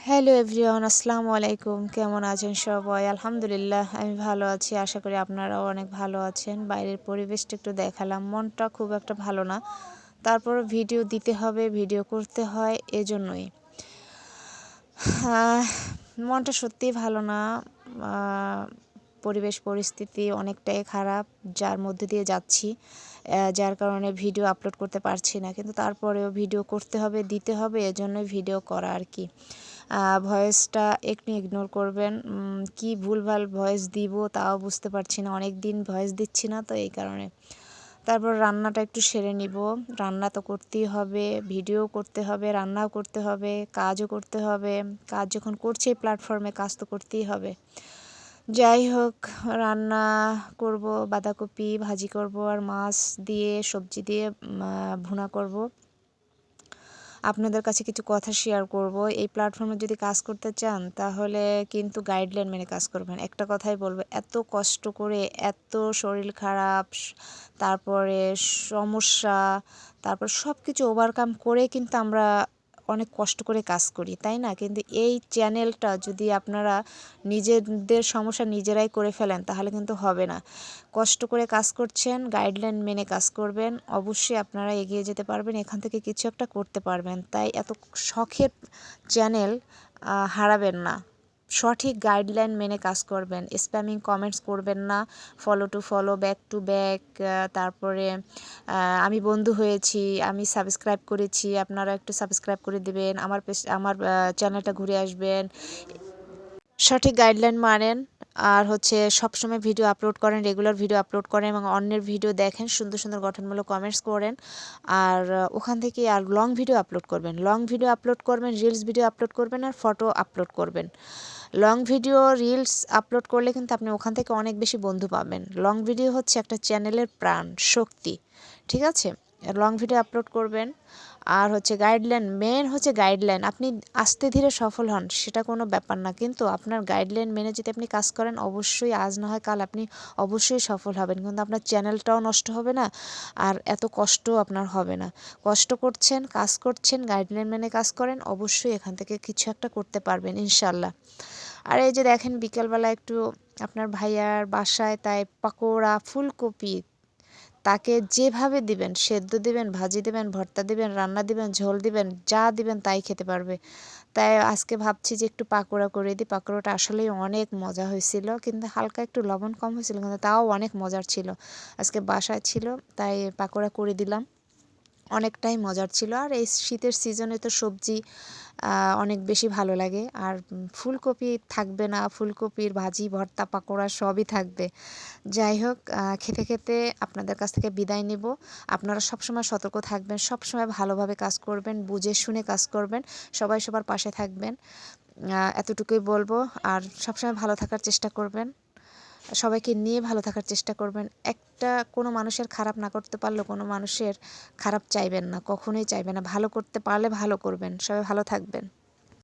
Hello everyone, আসসালামু আলাইকুম। কেমন আছেন সবাই? আলহামদুলিল্লাহ আমি ভালো আছি। আশা করি আপনারাও অনেক ভালো আছেন। বাইরের পরিবেশটা একটু দেখালাম, মনটা খুব একটা ভালো না, তারপরও ভিডিও দিতে হবে, ভিডিও করতে হয়, এজন্যই মনটা সত্যিই ভালো না। পরিবেশ পরিস্থিতি অনেকটাই খারাপ, যার মধ্যে দিয়ে যাচ্ছি, যার কারণে ভিডিও আপলোড করতে পারছি না, কিন্তু তারপরেও ভিডিও করতে হবে, দিতে হবে, এজন্যই ভিডিও করা আর কি। ভয়েসটা একটু ইগনোর করবেন। কি ভুলভাল ভয়েস দিব তাও বুঝতে পারছি না, অনেক দিন ভয়েস দিচ্ছি না তো এই কারণে। তারপর রান্নাটা একটু সেরে নিব। রান্না তো করতেই হবে, ভিডিও করতে হবে, রান্নাও করতে হবে, কাজও করতে হবে। কাজ যখন করছি এই প্ল্যাটফর্মে, কাজ তো করতেই হবে। যাই হোক, রান্না করব, বাঁধাকপি ভাজি করব আর মাছ দিয়ে সবজি দিয়ে ভুনা করব। আপনাদের কাছে কিছু কথা শেয়ার করব। এই প্ল্যাটফর্মে যদি কাজ করতে চান তাহলে কিন্তু গাইডলাইন মেনে কাজ করবেন। একটা কথাই বলবো, এত কষ্ট করে, এত শরীর খারাপ, তারপরে সমস্যা, তারপর সব কিছু ওভারকাম করে কিন্তু আমরা অনেক কষ্ট করে কাজ করি, তাই না? কিন্তু এই চ্যানেলটা যদি আপনারা নিজেদের সমস্যা নিজেরাই করে ফেলেন তাহলে কিন্তু হবে না। কষ্ট করে কাজ করছেন, গাইডলাইন মেনে কাজ করবেন, অবশ্যই আপনারা এগিয়ে যেতে পারবেন, এখান থেকে কিছু একটা করতে পারবেন। তাই এত শখের চ্যানেল হারাবেন না। সঠিক গাইডলাইন মেনে কাজ করবেন, স্প্যামিং কমেন্টস করবেন না, follow to follow, back to back, তারপরে আমি বন্ধু হয়েছি, আমি সাবস্ক্রাইব করেছি, আপনারা একটু সাবস্ক্রাইব করে দেবেন, আমার চ্যানেলটা ঘুরে আসবেন। সঠিক গাইডলাইন মানেন, আর হচ্ছে সবসময় ভিডিও আপলোড করেন, রেগুলার ভিডিও আপলোড করেন এবং অন্যের ভিডিও দেখেন, সুন্দর সুন্দর গঠনমূলক কমেন্টস করেন। আর ওখান থেকে আর লং ভিডিও আপলোড করবেন, লং ভিডিও আপলোড করবেন, রিলস ভিডিও আপলোড করবেন, আর ফটো আপলোড করবেন। লং ভিডিও রিলস আপলোড করলে কিন্তু আপনি ওখান থেকে অনেক বেশি বন্ধু পাবেন। লং ভিডিও হচ্ছে একটা চ্যানেলের প্রাণ শক্তি, ঠিক আছে? লং ভিডিও আপলোড করবেন। আর হচ্ছে গাইডলাইন, মেন হচ্ছে গাইডলাইন। আপনি আস্তে ধীরে সফল হন সেটা কোনো ব্যাপার না, কিন্তু আপনার গাইডলাইন মেনে যদি আপনি কাজ করেন, অবশ্যই আজ না হয় কাল আপনি অবশ্যই সফল হবেন, কিন্তু আপনার চ্যানেলটাও নষ্ট হবে না, আর এত কষ্টও আপনার হবে না। কষ্ট করছেন, কাজ করছেন, গাইডলাইন মেনে কাজ করেন, অবশ্যই এখান থেকে কিছু একটা করতে পারবেন ইনশাল্লাহ। আর এই যে দেখেন, বিকেলবেলা একটু আপনার ভাইয়ার বাসায় তাই পাকোড়া, ফুলকপি, তাকে যেভাবে দিবেন, সেদ্ধ দিবেন, ভাজি দিবেন, ভর্তা দিবেন, রান্না দিবেন, ঝোল দিবেন, যা দিবেন তাই খেতে পারবে। তাই আজকে ভাবছি যে একটু পাকোড়া করে দিই। পাকোড়াটা আসলেই অনেক মজা হয়েছিল, কিন্তু হালকা একটু লবণ কম হয়েছিল, কিন্তু তাও অনেক মজার ছিল। আজকে বাসায় ছিল তাই পাকোড়া করে দিলাম, অনেকটাই মজার ছিল। আর এই শীতের সিজনে তো সবজি অনেক বেশি ভালো লাগে। আর ফুলকপি থাকবে না, ফুলকপির ভাজি, ভর্তা, পাকোড়া সবই থাকবে। যাই হোক, খেতে খেতে আপনাদের কাছ থেকে বিদায় নেব। আপনারা সবসময় সতর্ক থাকবেন, সবসময় ভালোভাবে কাজ করবেন, বুঝে শুনে কাজ করবেন, সবাই সবার পাশে থাকবেন, এতটুকুই বলবো। আর সবসময় ভালো থাকার চেষ্টা করবেন, সবাইকে নিয়ে ভালো থাকার চেষ্টা করবেন। একটা কোনো মানুষের খারাপ না করতে পারলেও কোনো মানুষের খারাপ চাইবেন না, কখনোই চাইবেন না। ভালো করতে পারলে ভালো করবেন। সবাই ভালো থাকবেন।